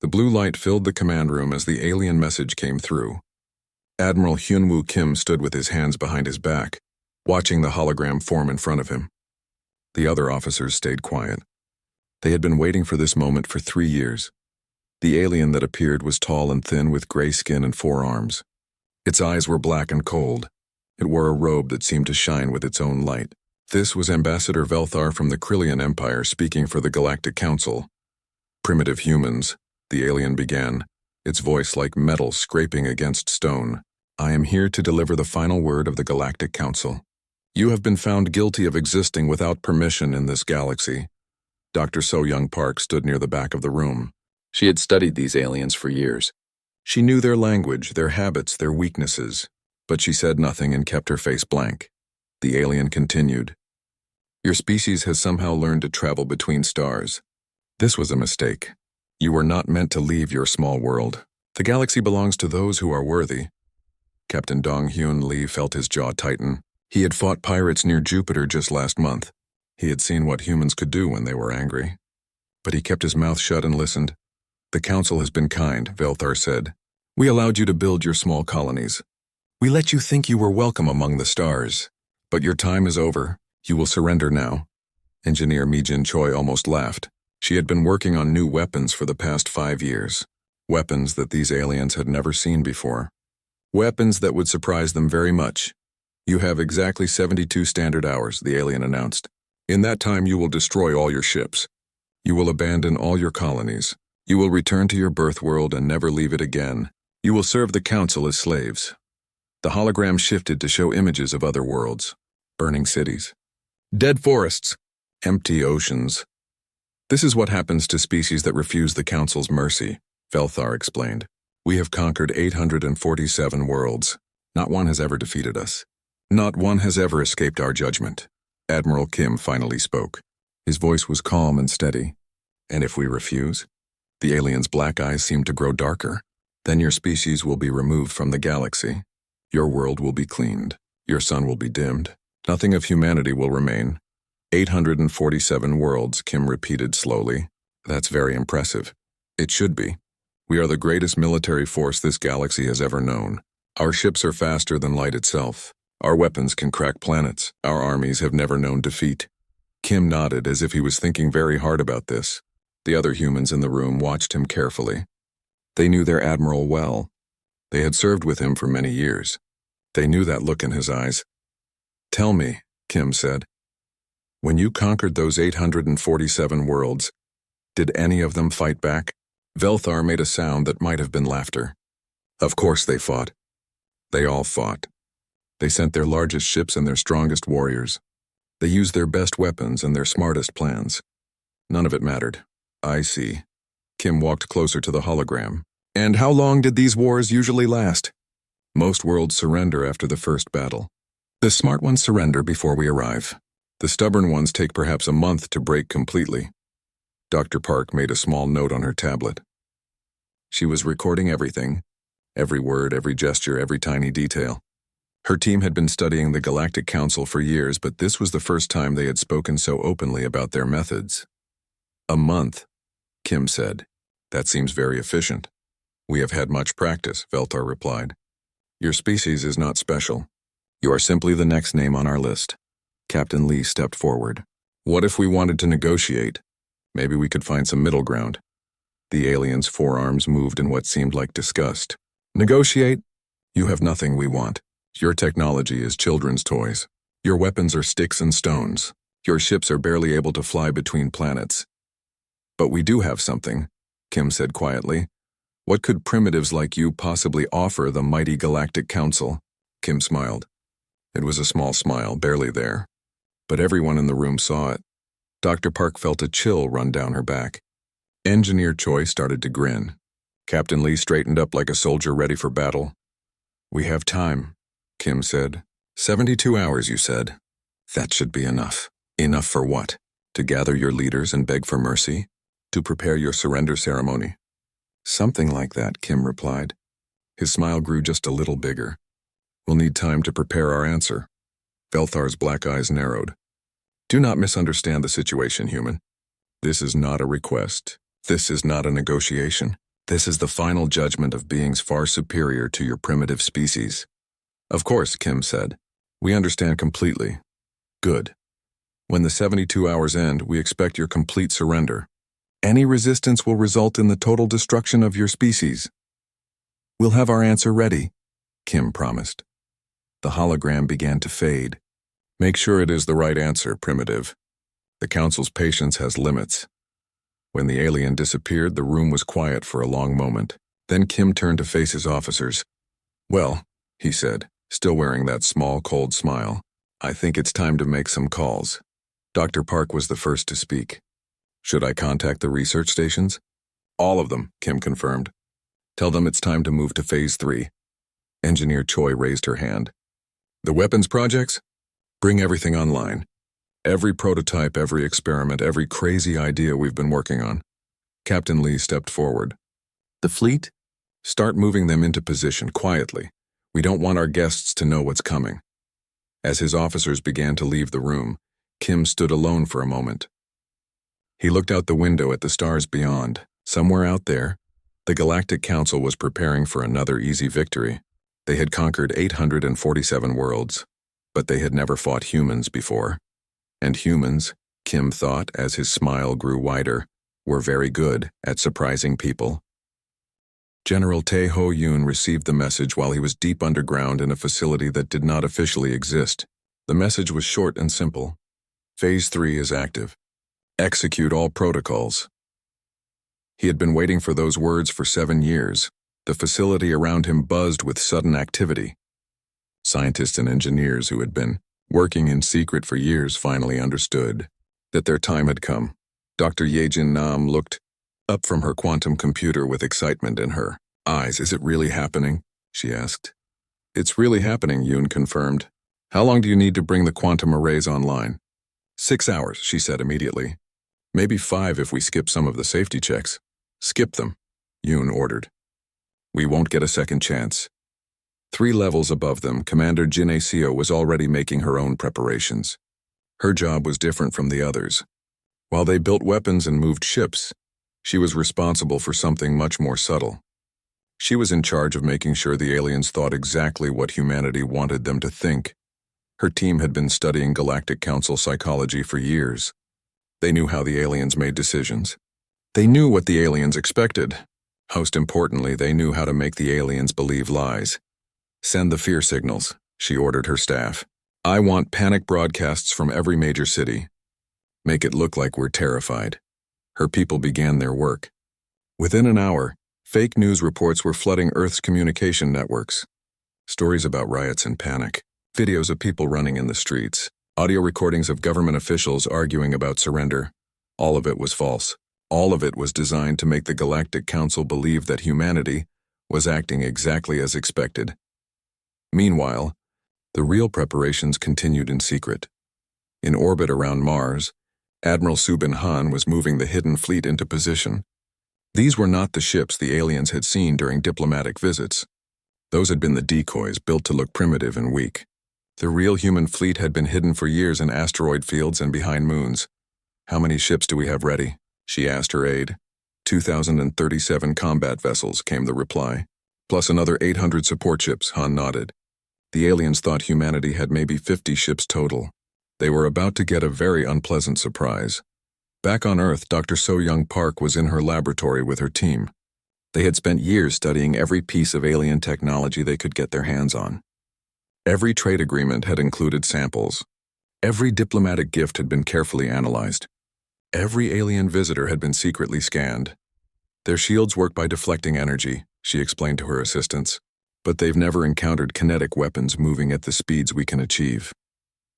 The blue light filled the command room as the alien message came through. Admiral Hyunwoo Kim stood with his hands behind his back, watching the hologram form in front of him. The other officers stayed quiet. They had been waiting for this moment for 3 years. The alien that appeared was tall and thin with gray skin and 4 arms. Its eyes were black and cold. It wore a robe that seemed to shine with its own light. This was Ambassador Velthar from the Krillian Empire speaking for the Galactic Council. "Primitive humans," the alien began, its voice like metal scraping against stone. "I am here to deliver the final word of the Galactic Council. You have been found guilty of existing without permission in this galaxy." Dr. So-Young Park stood near the back of the room. She had studied these aliens for years. She knew their language, their habits, their weaknesses, but she said nothing and kept her face blank. The alien continued. "Your species has somehow learned to travel between stars. This was a mistake. You were not meant to leave your small world. The galaxy belongs to those who are worthy." Captain Dong-Hyun Lee felt his jaw tighten. He had fought pirates near Jupiter just last month. He had seen what humans could do when they were angry. But he kept his mouth shut and listened. "The Council has been kind," Velthar said. "We allowed you to build your small colonies. We let you think you were welcome among the stars. But your time is over. You will surrender now." Engineer Mi-jin Choi almost laughed. She had been working on new weapons for the past 5 years. Weapons that these aliens had never seen before. Weapons that would surprise them very much. "You have exactly 72 standard hours," the alien announced. "In that time you will destroy all your ships. You will abandon all your colonies. You will return to your birth world and never leave it again. You will serve the Council as slaves." The hologram shifted to show images of other worlds. Burning cities. Dead forests. Empty oceans. "This is what happens to species that refuse the Council's mercy," Velthar explained. "We have conquered 847 worlds. Not one has ever defeated us. Not one has ever escaped our judgment." Admiral Kim finally spoke. His voice was calm and steady. "And if we refuse?" The alien's black eyes seemed to grow darker. "Then your species will be removed from the galaxy. Your world will be cleaned. Your sun will be dimmed. Nothing of humanity will remain." 847 worlds, Kim repeated slowly. "That's very impressive. It should be. We are the greatest military force this galaxy has ever known. Our ships are faster than light itself. Our weapons can crack planets. Our armies have never known defeat." Kim nodded as if he was thinking very hard about this. The other humans in the room watched him carefully. They knew their admiral well. They had served with him for many years. They knew that look in his eyes. "Tell me," Kim said, "when you conquered those 847 worlds, did any of them fight back?" Velthar made a sound that might have been laughter. "Of course they fought. They all fought. They sent their largest ships and their strongest warriors. They used their best weapons and their smartest plans. None of it mattered." "I see." Kim walked closer to the hologram. "And how long did these wars usually last?" "Most worlds surrender after the first battle. The smart ones surrender before we arrive. The stubborn ones take perhaps a month to break completely." Dr. Park made a small note on her tablet. She was recording everything, every word, every gesture, every tiny detail. Her team had been studying the Galactic Council for years, but this was the first time they had spoken so openly about their methods. "A month," Kim said. "That seems very efficient." "We have had much practice," Velthar replied. "Your species is not special. You are simply the next name on our list." Captain Lee stepped forward. "What if we wanted to negotiate? Maybe we could find some middle ground." The alien's forearms moved in what seemed like disgust. "Negotiate? You have nothing we want. Your technology is children's toys. Your weapons are sticks and stones. Your ships are barely able to fly between planets." "But we do have something," Kim said quietly. "What could primitives like you possibly offer the mighty Galactic Council?" Kim smiled. It was a small smile, barely there. But everyone in the room saw it. Dr. Park felt a chill run down her back. Engineer Choi started to grin. Captain Lee straightened up like a soldier ready for battle. "We have time," Kim said. 72 hours, you said. That should be enough. Enough for what? To gather your leaders and beg for mercy? To prepare your surrender ceremony?" "Something like that," Kim replied. His smile grew just a little bigger. "We'll need time to prepare our answer." Velthar's black eyes narrowed. "Do not misunderstand the situation, human. This is not a request. This is not a negotiation. This is the final judgment of beings far superior to your primitive species. Of course, Kim said. We understand completely. Good. When the 72 hours end, we expect your complete surrender. Any resistance will result in the total destruction of your species. We'll have our answer ready, Kim promised. The hologram began to fade. Make sure it is the right answer, Primitive. The Council's patience has limits. When the alien disappeared, the room was quiet for a long moment. Then Kim turned to face his officers. Well, he said, still wearing that small, cold smile, I think it's time to make some calls. Dr. Park was the first to speak. Should I contact the research stations? All of them, Kim confirmed. Tell them it's time to move to Phase 3. Engineer Choi raised her hand. The weapons projects? Bring everything online. Every prototype, every experiment, every crazy idea we've been working on. Captain Lee stepped forward. The fleet? Start moving them into position quietly. We don't want our guests to know what's coming. As his officers began to leave the room, Kim stood alone for a moment. He looked out the window at the stars beyond. Somewhere out there, the Galactic Council was preparing for another easy victory. They had conquered 847 worlds, but they had never fought humans before. And humans, Kim thought as his smile grew wider, were very good at surprising people. General Tae Ho Yoon received the message while he was deep underground in a facility that did not officially exist. The message was short and simple. Phase 3 is active. Execute all protocols. He had been waiting for those words for 7 years. The facility around him buzzed with sudden activity. Scientists and engineers who had been working in secret for years finally understood that their time had come. Dr. Yejin Nam looked up from her quantum computer with excitement in her eyes. Is it really happening? She asked. It's really happening, Yoon confirmed. How long do you need to bring the quantum arrays online? 6 hours, she said immediately. Maybe 5 if we skip some of the safety checks. Skip them, Yoon ordered. We won't get a second chance. 3 levels above them, Commander Jin Aseo was already making her own preparations. Her job was different from the others. While they built weapons and moved ships, she was responsible for something much more subtle. She was in charge of making sure the aliens thought exactly what humanity wanted them to think. Her team had been studying Galactic Council psychology for years. They knew how the aliens made decisions. They knew what the aliens expected. Most importantly, they knew how to make the aliens believe lies. Send the fear signals, she ordered her staff. I want panic broadcasts from every major city. Make it look like we're terrified. Her people began their work. Within an hour, fake news reports were flooding Earth's communication networks. Stories about riots and panic, videos of people running in the streets, audio recordings of government officials arguing about surrender. All of it was false. All of it was designed to make the Galactic Council believe that humanity was acting exactly as expected. Meanwhile, the real preparations continued in secret. In orbit around Mars, Admiral Subin Han was moving the hidden fleet into position. These were not the ships the aliens had seen during diplomatic visits. Those had been the decoys built to look primitive and weak. The real human fleet had been hidden for years in asteroid fields and behind moons. How many ships do we have ready? She asked her aide. 2,037 combat vessels, came the reply. Plus another 800 support ships, Han nodded. The aliens thought humanity had maybe 50 ships total. They were about to get a very unpleasant surprise. Back on Earth, Dr. So-Young Park was in her laboratory with her team. They had spent years studying every piece of alien technology they could get their hands on. Every trade agreement had included samples. Every diplomatic gift had been carefully analyzed. Every alien visitor had been secretly scanned. Their shields work by deflecting energy, she explained to her assistants, but they've never encountered kinetic weapons moving at the speeds we can achieve.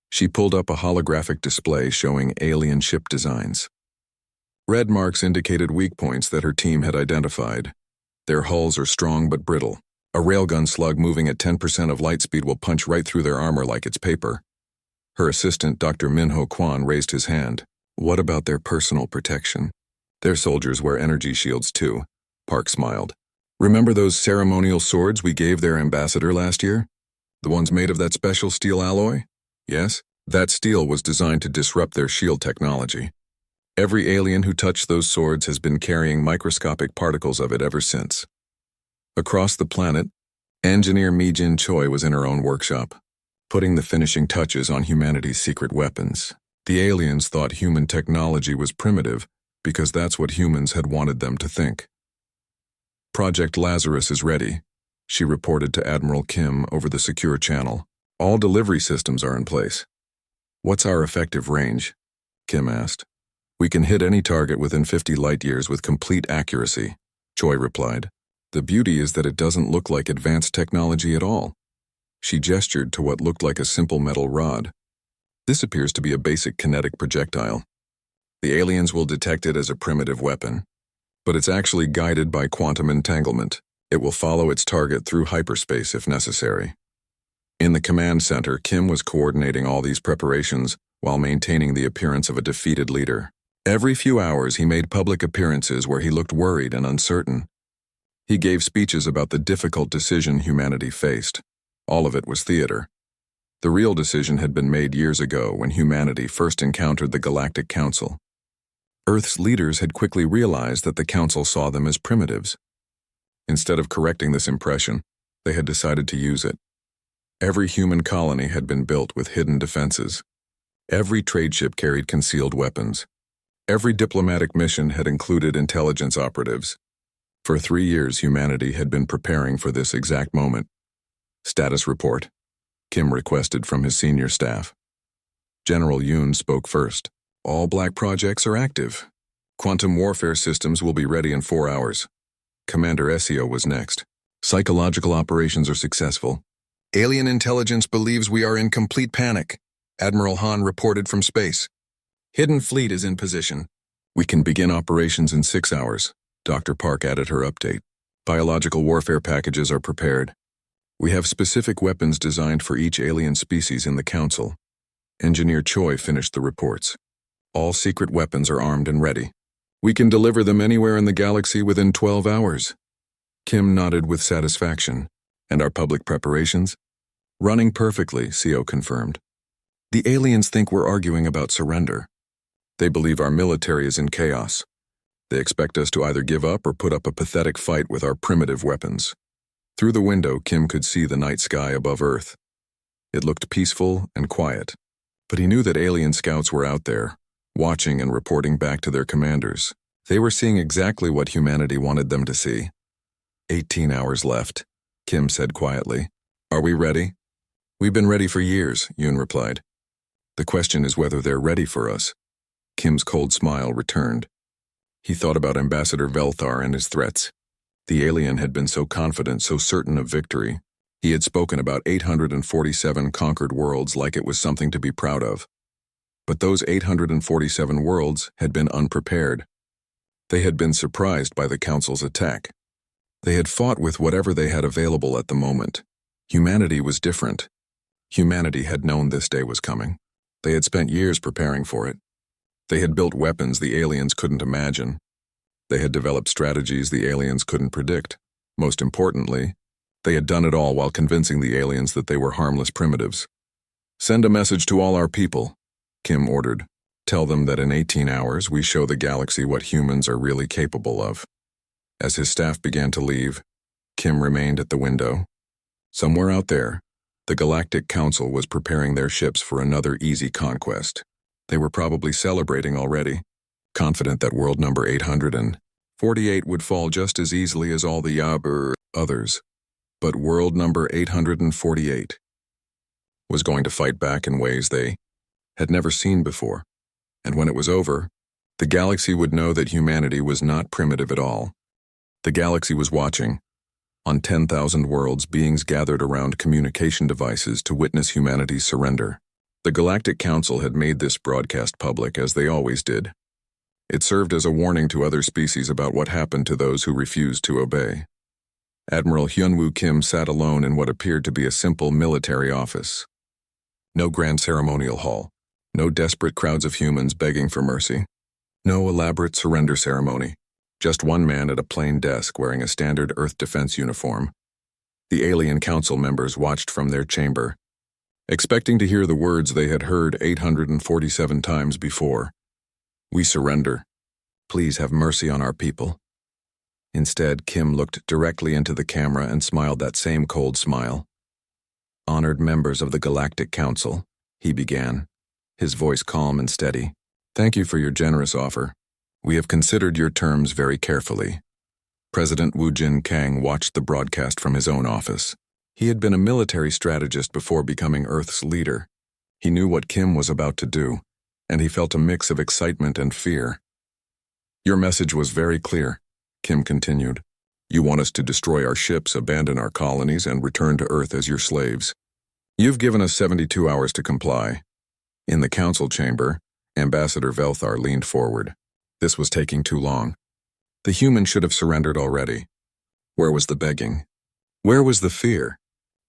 She pulled up a holographic display showing alien ship designs. Red marks indicated weak points that her team had identified. Their hulls are strong but brittle. A railgun slug moving at 10% of light speed will punch right through their armor like it's paper. Her assistant, Dr. Minho Kwan, raised his hand. What about their personal protection? Their soldiers wear energy shields too, Park smiled. Remember those ceremonial swords we gave their ambassador last year? The ones made of that special steel alloy? Yes, that steel was designed to disrupt their shield technology. Every alien who touched those swords has been carrying microscopic particles of it ever since. Across the planet, engineer Mi-Jin Choi was in her own workshop, putting the finishing touches on humanity's secret weapons. The aliens thought human technology was primitive because that's what humans had wanted them to think. Project Lazarus is ready, she reported to Admiral Kim over the secure channel. All delivery systems are in place. What's our effective range? Kim asked. We can hit any target within 50 light-years with complete accuracy, Choi replied. The beauty is that it doesn't look like advanced technology at all. She gestured to what looked like a simple metal rod. This appears to be a basic kinetic projectile. The aliens will detect it as a primitive weapon, but it's actually guided by quantum entanglement. It will follow its target through hyperspace if necessary. In the command center, Kim was coordinating all these preparations while maintaining the appearance of a defeated leader. Every few hours, he made public appearances where he looked worried and uncertain. He gave speeches about the difficult decision humanity faced. All of it was theater. The real decision had been made years ago when humanity first encountered the Galactic Council. Earth's leaders had quickly realized that the Council saw them as primitives. Instead of correcting this impression, they had decided to use it. Every human colony had been built with hidden defenses. Every trade ship carried concealed weapons. Every diplomatic mission had included intelligence operatives. For 3 years, humanity had been preparing for this exact moment. Status report, Kim requested from his senior staff. General Yoon spoke first. All Black projects are active. Quantum warfare systems will be ready in 4 hours. Commander Essio was next. Psychological operations are successful. Alien intelligence believes we are in complete panic, Admiral Han reported from space. Hidden fleet is in position. We can begin operations in 6 hours, Dr. Park added her update. Biological warfare packages are prepared. We have specific weapons designed for each alien species in the Council. Engineer Choi finished the reports. All secret weapons are armed and ready. We can deliver them anywhere in the galaxy within 12 hours. Kim nodded with satisfaction. And our public preparations? Running perfectly, CO confirmed. The aliens think we're arguing about surrender. They believe our military is in chaos. They expect us to either give up or put up a pathetic fight with our primitive weapons. Through the window, Kim could see the night sky above Earth. It looked peaceful and quiet, but he knew that alien scouts were out there, watching and reporting back to their commanders. They were seeing exactly what humanity wanted them to see. 18 hours left, Kim said quietly. Are we ready? We've been ready for years, Yoon replied. The question is whether they're ready for us. Kim's cold smile returned. He thought about Ambassador Velthar and his threats. The alien had been so confident, so certain of victory. He had spoken about 847 conquered worlds like it was something to be proud of. But those 847 worlds had been unprepared. They had been surprised by the Council's attack. They had fought with whatever they had available at the moment. Humanity was different. Humanity had known this day was coming. They had spent years preparing for it. They had built weapons the aliens couldn't imagine. They had developed strategies the aliens couldn't predict. Most importantly, they had done it all while convincing the aliens that they were harmless primitives. Send a message to all our people, Kim ordered. Tell them that in 18 hours we show the galaxy what humans are really capable of. As his staff began to leave, Kim remained at the window. Somewhere out there, the Galactic Council was preparing their ships for another easy conquest. They were probably celebrating already, confident that world number 848 would fall just as easily as all the others. But world number 848 was going to fight back in ways they had never seen before. And when it was over, the galaxy would know that humanity was not primitive at all. The galaxy was watching. On 10,000 worlds, beings gathered around communication devices to witness humanity's surrender. The Galactic Council had made this broadcast public, as they always did. It served as a warning to other species about what happened to those who refused to obey. Admiral Hyunwoo Kim sat alone in what appeared to be a simple military office. No grand ceremonial hall, no desperate crowds of humans begging for mercy, no elaborate surrender ceremony. Just one man at a plain desk wearing a standard Earth defense uniform. The alien council members watched from their chamber, expecting to hear the words they had heard 847 times before. We surrender. Please have mercy on our people. Instead, Kim looked directly into the camera and smiled that same cold smile. Honored members of the Galactic Council, he began, his voice calm and steady. Thank you for your generous offer. We have considered your terms very carefully. President Wu Jin Kang watched the broadcast from his own office. He had been a military strategist before becoming Earth's leader. He knew what Kim was about to do, and he felt a mix of excitement and fear. Your message was very clear, Kim continued. You want us to destroy our ships, abandon our colonies, and return to Earth as your slaves. You've given us 72 hours to comply. In the council chamber, Ambassador Velthar leaned forward. This was taking too long. The humans should have surrendered already. Where was the begging? Where was the fear?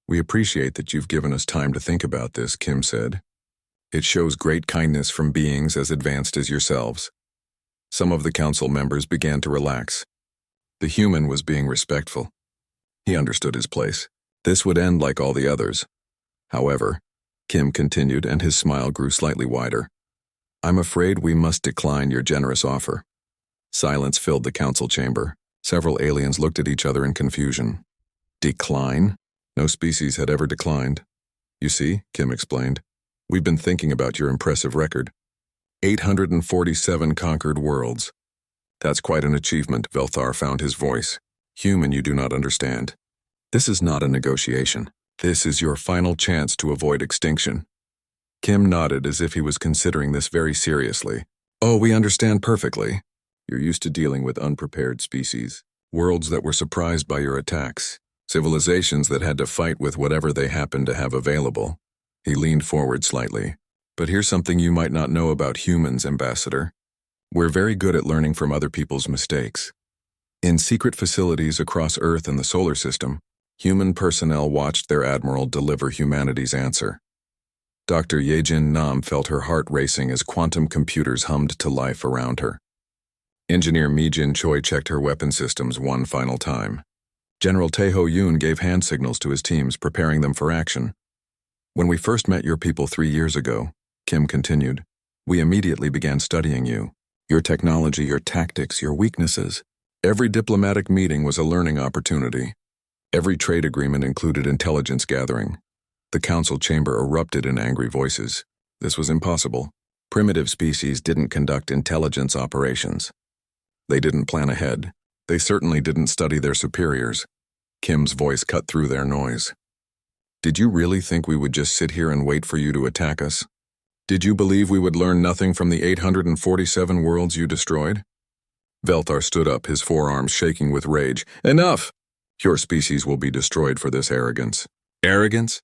We appreciate that you've given us time to think about this, Kim said. It shows great kindness from beings as advanced as yourselves. Some of the council members began to relax. The human was being respectful. He understood his place. This would end like all the others. However, Kim continued, and his smile grew slightly wider. I'm afraid we must decline your generous offer. Silence filled the council chamber. Several aliens looked at each other in confusion. Decline? No species had ever declined. You see, Kim explained, we've been thinking about your impressive record. 847 conquered worlds. That's quite an achievement, Velthar found his voice. Human, you do not understand. This is not a negotiation. This is your final chance to avoid extinction. Kim nodded as if he was considering this very seriously. Oh, we understand perfectly. You're used to dealing with unprepared species, worlds that were surprised by your attacks, civilizations that had to fight with whatever they happened to have available. He leaned forward slightly. But here's something you might not know about humans, Ambassador. We're very good at learning from other people's mistakes. In secret facilities across Earth and the solar system, human personnel watched their admiral deliver humanity's answer. Dr. Yejin Nam felt her heart racing as quantum computers hummed to life around her. Engineer Mi-Jin Choi checked her weapon systems one final time. General Taeho Yoon gave hand signals to his teams, preparing them for action. When we first met your people 3 years ago, Kim continued, we immediately began studying you. Your technology, your tactics, your weaknesses. Every diplomatic meeting was a learning opportunity. Every trade agreement included intelligence gathering. The council chamber erupted in angry voices. This was impossible. Primitive species didn't conduct intelligence operations. They didn't plan ahead. They certainly didn't study their superiors. Kim's voice cut through their noise. Did you really think we would just sit here and wait for you to attack us? Did you believe we would learn nothing from the 847 worlds you destroyed? Velthar stood up, his forearms shaking with rage. Enough! Your species will be destroyed for this arrogance. Arrogance?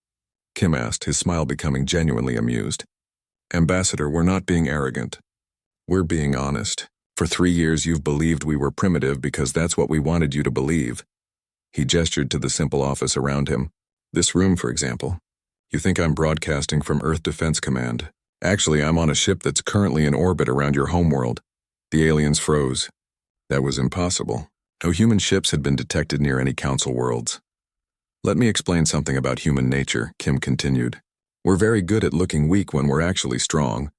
Kim asked, his smile becoming genuinely amused. Ambassador, we're not being arrogant. We're being honest. For 3 years you've believed we were primitive because that's what we wanted you to believe. He gestured to the simple office around him. This room, for example. You think I'm broadcasting from Earth Defense Command. Actually, I'm on a ship that's currently in orbit around your homeworld. The aliens froze. That was impossible. No human ships had been detected near any council worlds. Let me explain something about human nature, Kim continued. We're very good at looking weak when we're actually strong.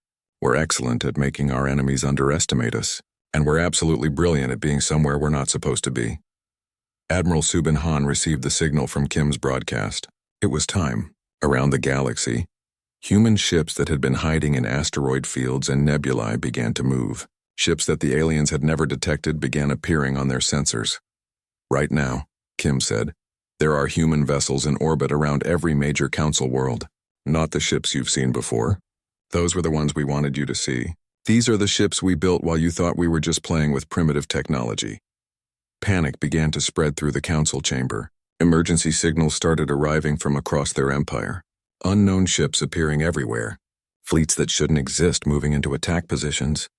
We're excellent at making our enemies underestimate us. And we're absolutely brilliant at being somewhere we're not supposed to be. Admiral Subin Han received the signal from Kim's broadcast. It was time. Around the galaxy, human ships that had been hiding in asteroid fields and nebulae began to move. Ships that the aliens had never detected began appearing on their sensors. Right now, Kim said, there are human vessels in orbit around every major council world. Not the ships you've seen before. Those were the ones we wanted you to see. These are the ships we built while you thought we were just playing with primitive technology. Panic began to spread through the council chamber. Emergency signals started arriving from across their empire. Unknown ships appearing everywhere. Fleets that shouldn't exist moving into attack positions.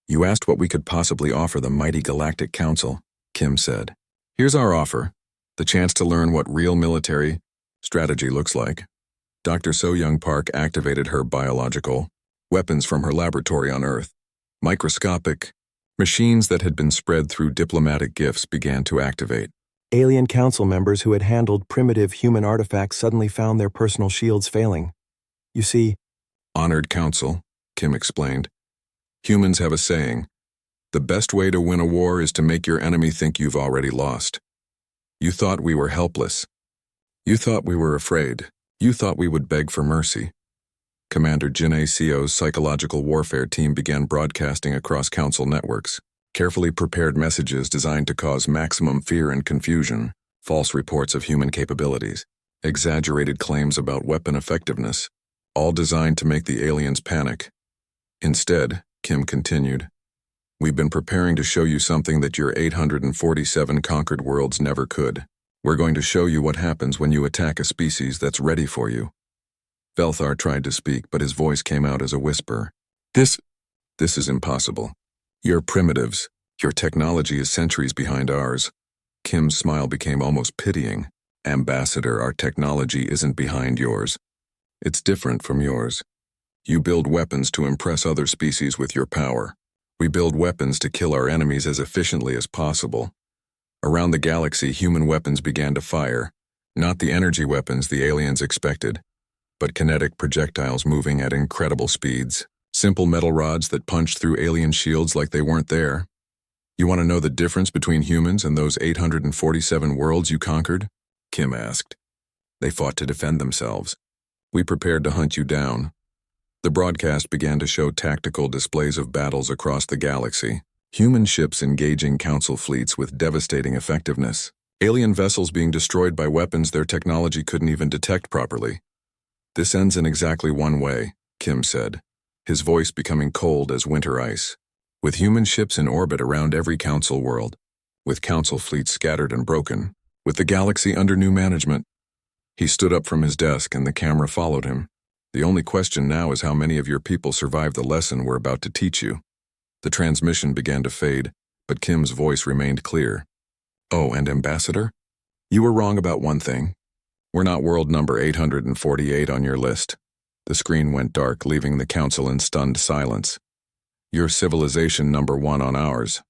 You asked what we could possibly offer the mighty Galactic Council, Kim said. Here's our offer. The chance to learn what real military strategy looks like. Dr. So-Young Park activated her biological weapons from her laboratory on Earth. Microscopic machines that had been spread through diplomatic gifts began to activate. Alien council members who had handled primitive human artifacts suddenly found their personal shields failing. You see, Honored Council, Kim explained. Humans have a saying, the best way to win a war is to make your enemy think you've already lost. You thought we were helpless. You thought we were afraid. You thought we would beg for mercy. Commander Jin Seo's psychological warfare team began broadcasting across council networks, carefully prepared messages designed to cause maximum fear and confusion, false reports of human capabilities, exaggerated claims about weapon effectiveness, all designed to make the aliens panic. Instead, Kim continued, we've been preparing to show you something that your 847 conquered worlds never could. We're going to show you what happens when you attack a species that's ready for you. Velthar tried to speak, but his voice came out as a whisper. This is impossible. You're primitives. Your technology is centuries behind ours. Kim's smile became almost pitying. Ambassador, our technology isn't behind yours. It's different from yours. You build weapons to impress other species with your power. We build weapons to kill our enemies as efficiently as possible. Around the galaxy, human weapons began to fire, not the energy weapons the aliens expected, but kinetic projectiles moving at incredible speeds, simple metal rods that punched through alien shields like they weren't there. You want to know the difference between humans and those 847 worlds you conquered? Kim asked. They fought to defend themselves. We prepared to hunt you down. The broadcast began to show tactical displays of battles across the galaxy. Human ships engaging council fleets with devastating effectiveness. Alien vessels being destroyed by weapons their technology couldn't even detect properly. This ends in exactly one way, Kim said, his voice becoming cold as winter ice. With human ships in orbit around every council world, with council fleets scattered and broken, with the galaxy under new management. He stood up from his desk and the camera followed him. The only question now is how many of your people survived the lesson we're about to teach you. The transmission began to fade, but Kim's voice remained clear. Oh, and Ambassador? You were wrong about one thing. We're not world number 848 on your list. The screen went dark, leaving the council in stunned silence. You're civilization number 1 on ours.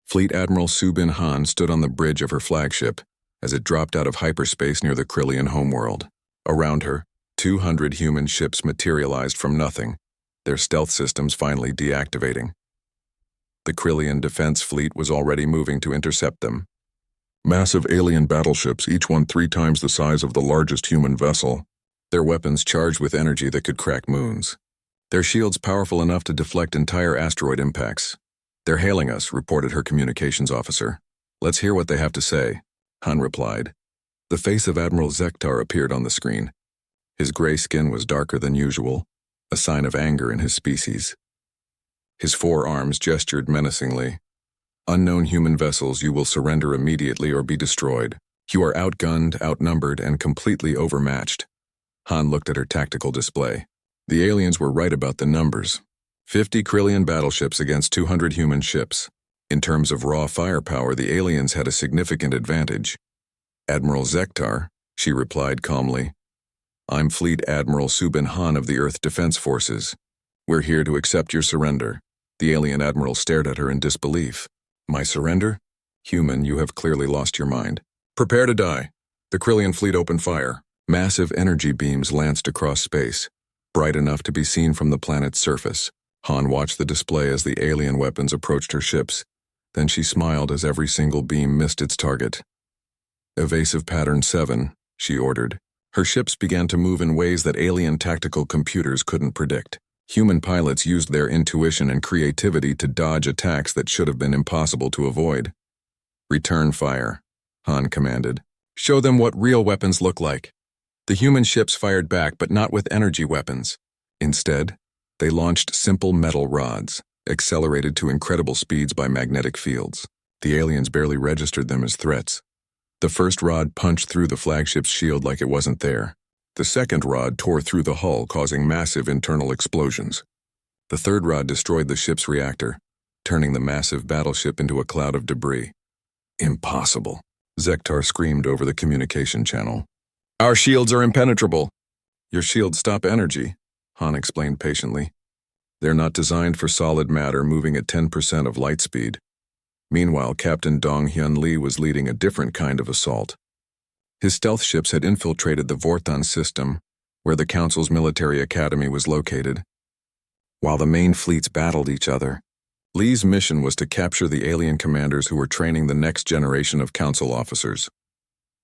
Fleet Admiral Subin Han stood on the bridge of her flagship as it dropped out of hyperspace near the Krillian homeworld. Around her, 200 human ships materialized from nothing, their stealth systems finally deactivating. The Krillian defense fleet was already moving to intercept them. Massive alien battleships, each one 3 times the size of the largest human vessel. Their weapons charged with energy that could crack moons. Their shields powerful enough to deflect entire asteroid impacts. They're hailing us, reported her communications officer. Let's hear what they have to say, Han replied. The face of Admiral Zektar appeared on the screen. His gray skin was darker than usual, a sign of anger in his species. His 4 arms gestured menacingly. Unknown human vessels, you will surrender immediately or be destroyed. You are outgunned, outnumbered, and completely overmatched. Han looked at her tactical display. The aliens were right about the numbers. 50 Krillian battleships against 200 human ships. In terms of raw firepower, the aliens had a significant advantage. Admiral Zektar, she replied calmly. I'm Fleet Admiral Subin Han of the Earth Defense Forces. We're here to accept your surrender. The alien admiral stared at her in disbelief. My surrender? Human, you have clearly lost your mind. Prepare to die. The Krillian fleet opened fire. Massive energy beams lanced across space, bright enough to be seen from the planet's surface. Han watched the display as the alien weapons approached her ships. Then she smiled as every single beam missed its target. Evasive Pattern 7, she ordered. Her ships began to move in ways that alien tactical computers couldn't predict. Human pilots used their intuition and creativity to dodge attacks that should have been impossible to avoid. Return fire, Han commanded. Show them what real weapons look like. The human ships fired back, but not with energy weapons. Instead, they launched simple metal rods, accelerated to incredible speeds by magnetic fields. The aliens barely registered them as threats. The first rod punched through the flagship's shield like it wasn't there. The second rod tore through the hull, causing massive internal explosions. The third rod destroyed the ship's reactor, turning the massive battleship into a cloud of debris. Impossible, Zektar screamed over the communication channel. Our shields are impenetrable. Your shields stop energy, Han explained patiently. They're not designed for solid matter moving at 10% of light speed. Meanwhile, Captain Dong Hyun Lee was leading a different kind of assault. His stealth ships had infiltrated the Vortan system, where the Council's military academy was located. while the main fleets battled each other. Lee's mission was to capture the alien commanders who were training the next generation of council officers.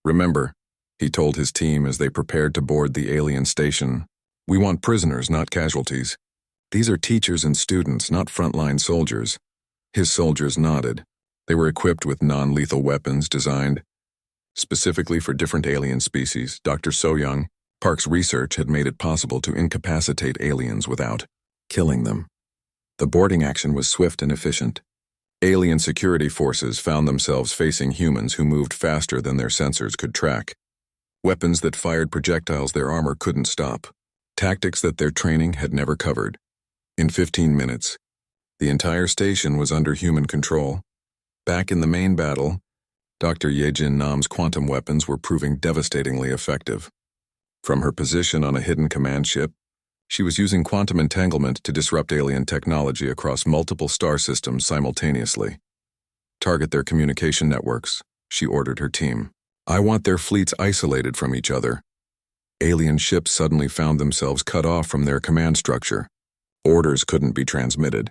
"Remember," he told his team as they prepared to board the alien station, "we want prisoners, not casualties. These are teachers and students, not frontline soldiers." His soldiers nodded. They were equipped with non-lethal weapons designed specifically for different alien species. Dr. So-young Park's research had made it possible to incapacitate aliens without killing them. The boarding action was swift and efficient. Alien security forces found themselves facing humans who moved faster than their sensors could track. Weapons that fired projectiles their armor couldn't stop. Tactics that their training had never covered. In 15 minutes, the entire station was under human control. Back in the main battle, Dr. Yejin Nam's quantum weapons were proving devastatingly effective. From her position on a hidden command ship, she was using quantum entanglement to disrupt alien technology across multiple star systems simultaneously. "Target their communication networks," she ordered her team. "I want their fleets isolated from each other." Alien ships suddenly found themselves cut off from their command structure. Orders couldn't be transmitted.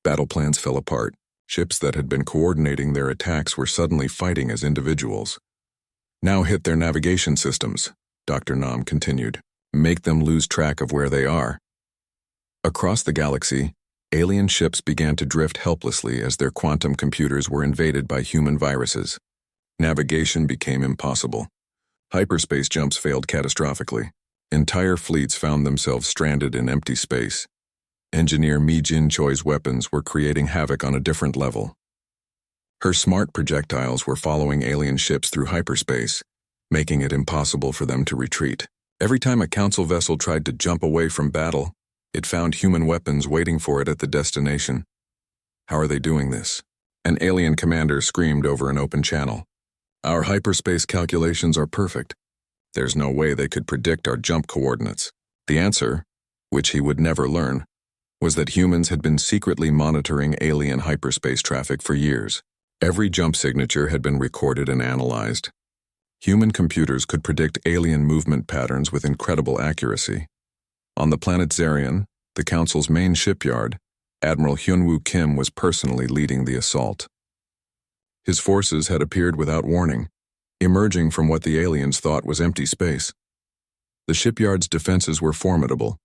Battle plans fell apart. Ships that had been coordinating their attacks were suddenly fighting as individuals. "Now hit their navigation systems," Dr. Nam continued. "Make them lose track of where they are." Across the galaxy, alien ships began to drift helplessly as their quantum computers were invaded by human viruses. Navigation became impossible. Hyperspace jumps failed catastrophically. Entire fleets found themselves stranded in empty space. Engineer Mi Jin Choi's weapons were creating havoc on a different level. Her smart projectiles were following alien ships through hyperspace, making it impossible for them to retreat. Every time a council vessel tried to jump away from battle, it found human weapons waiting for it at the destination. "How are they doing this?" An alien commander screamed over an open channel. "Our hyperspace calculations are perfect. There's no way they could predict our jump coordinates." The answer, which he would never learn, was that humans had been secretly monitoring alien hyperspace traffic for years. Every jump signature had been recorded and analyzed. Human computers could predict alien movement patterns with incredible accuracy. On the planet Zarian, the Council's main shipyard, Admiral Hyunwoo Kim was personally leading the assault. His forces had appeared without warning, emerging from what the aliens thought was empty space. The shipyard's defenses were formidable.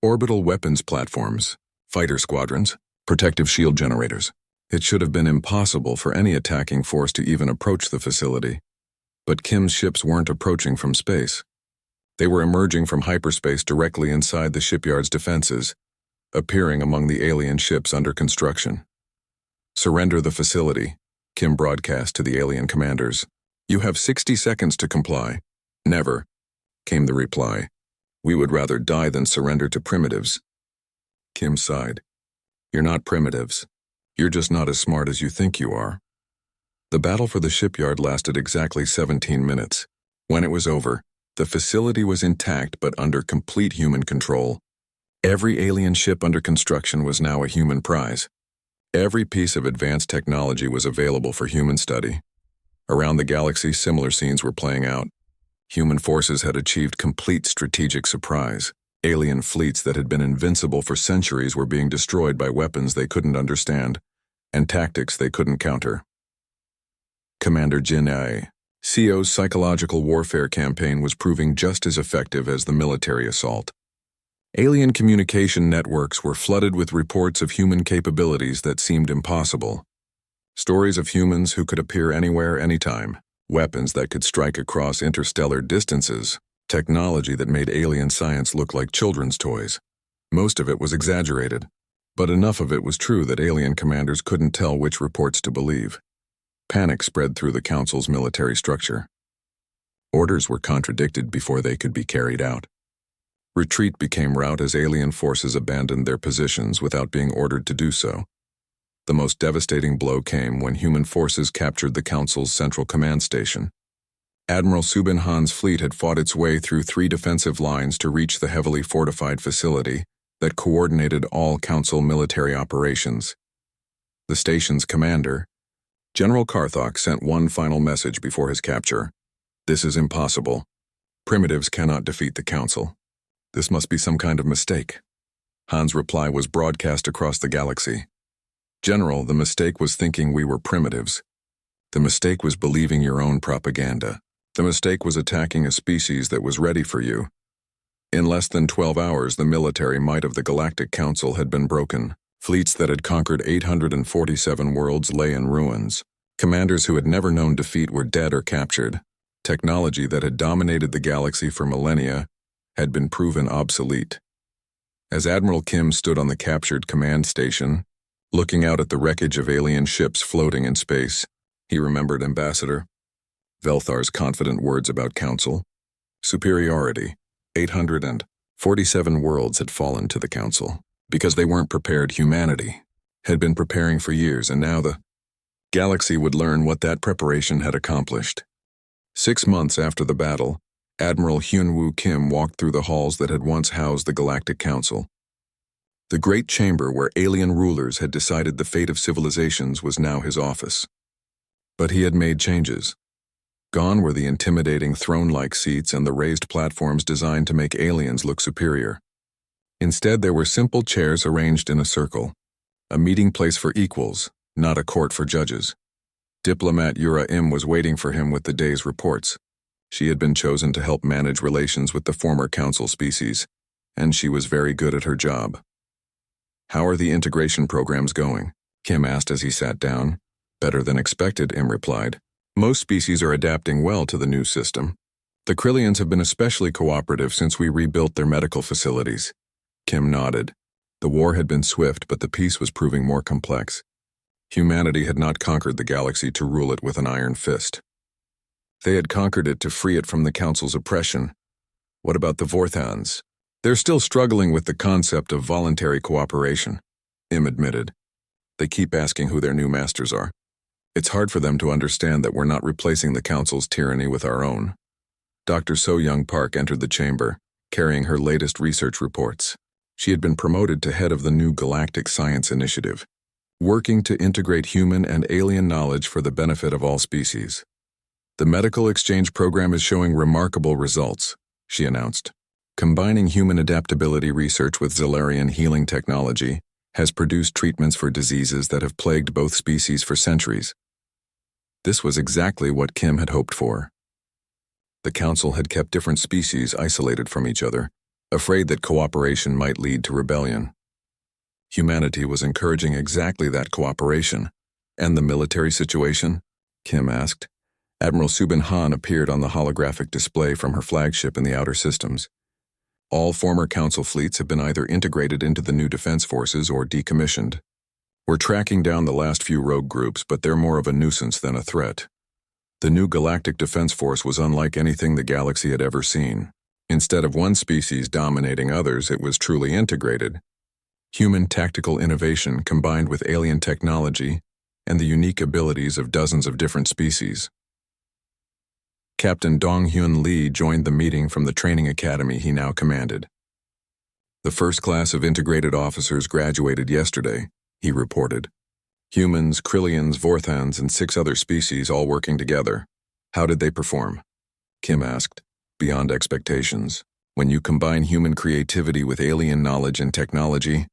Orbital weapons platforms, fighter squadrons, protective shield generators. It should have been impossible for any attacking force to even approach the facility. But Kim's ships weren't approaching from space. They were emerging from hyperspace directly inside the shipyard's defenses, appearing among the alien ships under construction. "Surrender the facility," Kim broadcast to the alien commanders. "You have 60 seconds to comply." "Never," came the reply. "We would rather die than surrender to primitives." Kim sighed. "You're not primitives. You're just not as smart as you think you are." The battle for the shipyard lasted exactly 17 minutes. When it was over, the facility was intact but under complete human control. Every alien ship under construction was now a human prize. Every piece of advanced technology was available for human study. Around the galaxy, similar scenes were playing out. Human forces had achieved complete strategic surprise. Alien fleets that had been invincible for centuries were being destroyed by weapons they couldn't understand and tactics they couldn't counter. Commander Jin Ae, CO's psychological warfare campaign was proving just as effective as the military assault. Alien communication networks were flooded with reports of human capabilities that seemed impossible. Stories of humans who could appear anywhere, anytime. Weapons that could strike across interstellar distances. Technology that made alien science look like children's toys. Most of it was exaggerated, but enough of it was true that alien commanders couldn't tell which reports to believe. Panic spread through the Council's military structure. Orders were contradicted before they could be carried out. Retreat became rout as alien forces abandoned their positions without being ordered to do so. The most devastating blow came when human forces captured the Council's central command station. Admiral Subin Han's fleet had fought its way through 3 defensive lines to reach the heavily fortified facility that coordinated all Council military operations. The station's commander, General Karthok, sent one final message before his capture. "This is impossible. Primitives cannot defeat the Council. This must be some kind of mistake." Han's reply was broadcast across the galaxy. General, the mistake was thinking we were primitives. The mistake was believing your own propaganda. The mistake was attacking a species that was ready for you. In less than 12 hours, the military might of the Galactic Council had been broken. Fleets that had conquered 847 worlds lay in ruins. Commanders who had never known defeat were dead or captured. Technology that had dominated the galaxy for millennia had been proven obsolete. As Admiral Kim stood on the captured command station, looking out at the wreckage of alien ships floating in space, he remembered Ambassador Velthar's confident words about Council. Superiority. 847 worlds had fallen to the Council. Because they weren't prepared, humanity had been preparing for years, and now the galaxy would learn what that preparation had accomplished. 6 months after the battle, Admiral Hyunwoo Kim walked through the halls that had once housed the Galactic Council. The great chamber where alien rulers had decided the fate of civilizations was now his office. But he had made changes. Gone were the intimidating throne-like seats and the raised platforms designed to make aliens look superior. Instead, there were simple chairs arranged in a circle, a meeting place for equals, not a court for judges. Diplomat Yura Im was waiting for him with the day's reports. She had been chosen to help manage relations with the former council species, and she was very good at her job. "How are the integration programs going?" Kim asked as he sat down. "Better than expected," Im replied. "Most species are adapting well to the new system. The Krillians have been especially cooperative since we rebuilt their medical facilities." Kim nodded. The war had been swift, but the peace was proving more complex. Humanity had not conquered the galaxy to rule it with an iron fist. They had conquered it to free it from the Council's oppression. What about the Vorthans? "They're still struggling with the concept of voluntary cooperation," Im admitted. "They keep asking who their new masters are. It's hard for them to understand that we're not replacing the Council's tyranny with our own." Dr. So-Young Park entered the chamber, carrying her latest research reports. She had been promoted to head of the new Galactic Science Initiative, working to integrate human and alien knowledge for the benefit of all species. "The medical exchange program is showing remarkable results," she announced. "Combining human adaptability research with Zellarian healing technology has produced treatments for diseases that have plagued both species for centuries." This was exactly what Kim had hoped for. The Council had kept different species isolated from each other, afraid that cooperation might lead to rebellion. Humanity was encouraging exactly that cooperation. "And the military situation?" Kim asked. Admiral Subin Han appeared on the holographic display from her flagship in the outer systems. "All former Council fleets have been either integrated into the new defense forces or decommissioned. We're tracking down the last few rogue groups, but they're more of a nuisance than a threat." The new Galactic Defense Force was unlike anything the galaxy had ever seen. Instead of one species dominating others, it was truly integrated. Human tactical innovation combined with alien technology and the unique abilities of dozens of different species. Captain Dong-Hyun Lee joined the meeting from the training academy he now commanded. "The first class of integrated officers graduated yesterday," he reported. "Humans, Krillians, Vorthans, and 6 other species all working together. How did they perform?" Kim asked. "Beyond expectations. When you combine human creativity with alien knowledge and technology,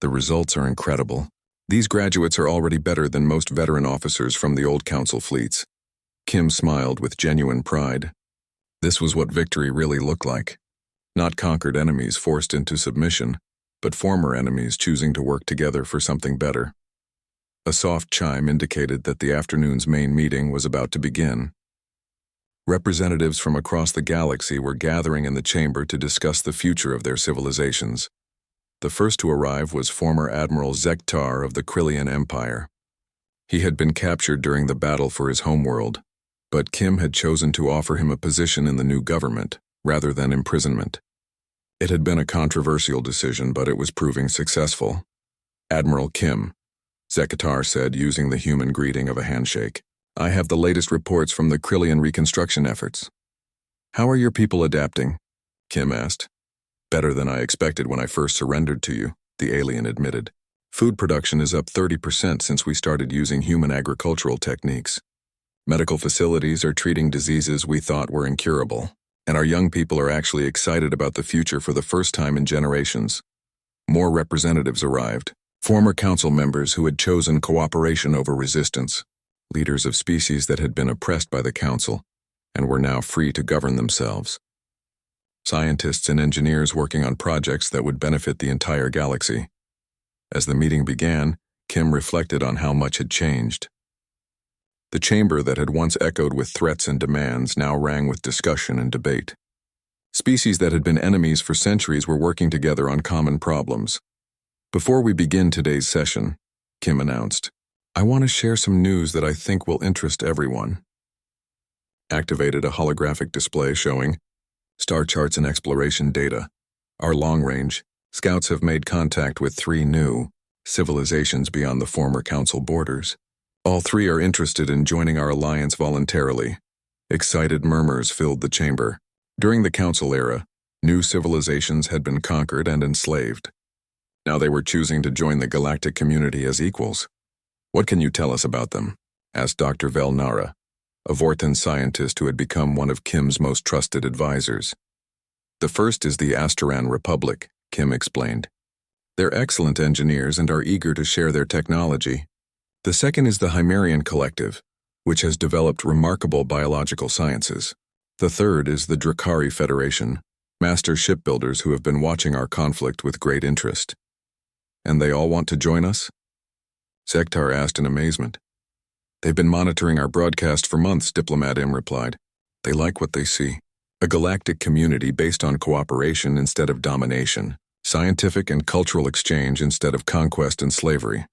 the results are incredible. These graduates are already better than most veteran officers from the old Council fleets." Kim smiled with genuine pride. This was what victory really looked like. Not conquered enemies forced into submission, but former enemies choosing to work together for something better. A soft chime indicated that the afternoon's main meeting was about to begin. Representatives from across the galaxy were gathering in the chamber to discuss the future of their civilizations. The first to arrive was former Admiral Zektar of the Krillian Empire. He had been captured during the battle for his homeworld, but Kim had chosen to offer him a position in the new government, rather than imprisonment. It had been a controversial decision, but it was proving successful. "Admiral Kim," Zektar said, using the human greeting of a handshake. "I have the latest reports from the Krillian reconstruction efforts." "How are your people adapting?" Kim asked. "Better than I expected when I first surrendered to you," the alien admitted. "Food production is up 30% since we started using human agricultural techniques. Medical facilities are treating diseases we thought were incurable, and our young people are actually excited about the future for the first time in generations. More representatives arrived, former council members who had chosen cooperation over resistance, leaders of species that had been oppressed by the council and were now free to govern themselves. Scientists and engineers working on projects that would benefit the entire galaxy. As the meeting began, Kim reflected on how much had changed. The chamber that had once echoed with threats and demands now rang with discussion and debate. Species that had been enemies for centuries were working together on common problems. Before we begin today's session, Kim announced, I want to share some news that I think will interest everyone. Activated a holographic display showing star charts and exploration data. Our long-range scouts have made contact with 3 new civilizations beyond the former council borders. All 3 are interested in joining our alliance voluntarily. Excited murmurs filled the chamber. During the council era, new civilizations had been conquered and enslaved. Now they were choosing to join the galactic community as equals. What can you tell us about them? Asked Dr. Vel Nara, a Vortan scientist who had become one of Kim's most trusted advisors. The first is the Asteran Republic, Kim explained. They're excellent engineers and are eager to share their technology. The second is the Himerian Collective, which has developed remarkable biological sciences. The third is the Drakari Federation, master shipbuilders who have been watching our conflict with great interest. And they all want to join us? Sektar asked in amazement. They've been monitoring our broadcast for months, Diplomat M replied. They like what they see. A galactic community based on cooperation instead of domination, scientific and cultural exchange instead of conquest and slavery.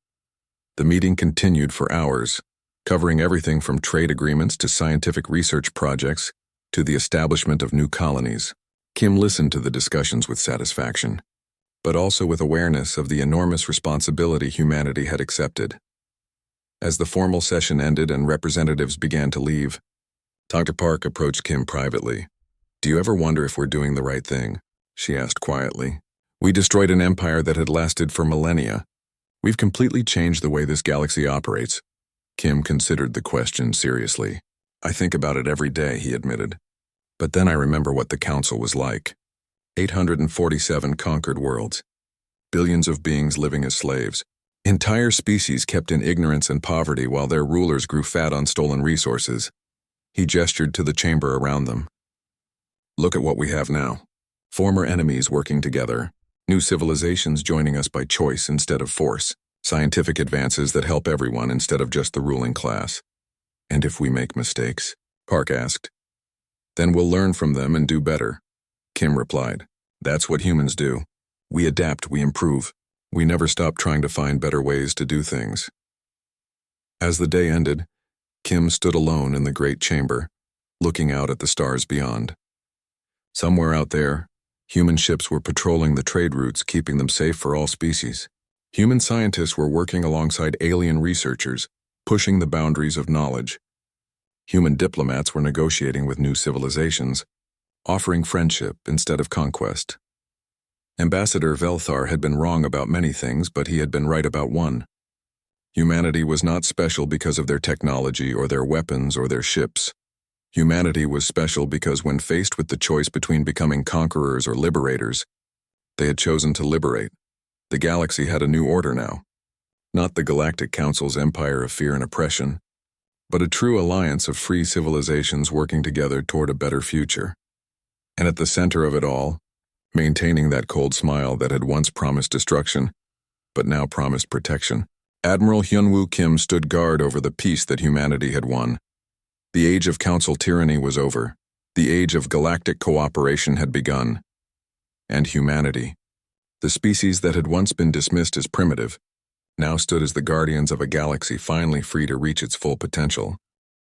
The meeting continued for hours, covering everything from trade agreements to scientific research projects to the establishment of new colonies. Kim listened to the discussions with satisfaction, but also with awareness of the enormous responsibility humanity had accepted. As the formal session ended and representatives began to leave, Dr. Park approached Kim privately. Do you ever wonder if we're doing the right thing? She asked quietly. We destroyed an empire that had lasted for millennia. We've completely changed the way this galaxy operates. Kim considered the question seriously. I think about it every day, he admitted. But then I remember what the council was like. 847 conquered worlds. Billions of beings living as slaves. Entire species kept in ignorance and poverty while their rulers grew fat on stolen resources. He gestured to the chamber around them. Look at what we have now. Former enemies working together. New civilizations joining us by choice instead of force. Scientific advances that help everyone instead of just the ruling class. And if we make mistakes? Park asked. Then we'll learn from them and do better. Kim replied. That's what humans do. We adapt, we improve. We never stop trying to find better ways to do things. As the day ended, Kim stood alone in the great chamber, looking out at the stars beyond. Somewhere out there, human ships were patrolling the trade routes, keeping them safe for all species. Human scientists were working alongside alien researchers, pushing the boundaries of knowledge. Human diplomats were negotiating with new civilizations, offering friendship instead of conquest. Ambassador Velthar had been wrong about many things, but he had been right about one. Humanity was not special because of their technology or their weapons or their ships. Humanity was special because when faced with the choice between becoming conquerors or liberators, they had chosen to liberate. The galaxy had a new order now. Not the Galactic Council's empire of fear and oppression, but a true alliance of free civilizations working together toward a better future. And at the center of it all, maintaining that cold smile that had once promised destruction, but now promised protection, Admiral Hyunwoo Kim stood guard over the peace that humanity had won. The age of council tyranny was over. The age of galactic cooperation had begun. And humanity, the species that had once been dismissed as primitive, now stood as the guardians of a galaxy finally free to reach its full potential.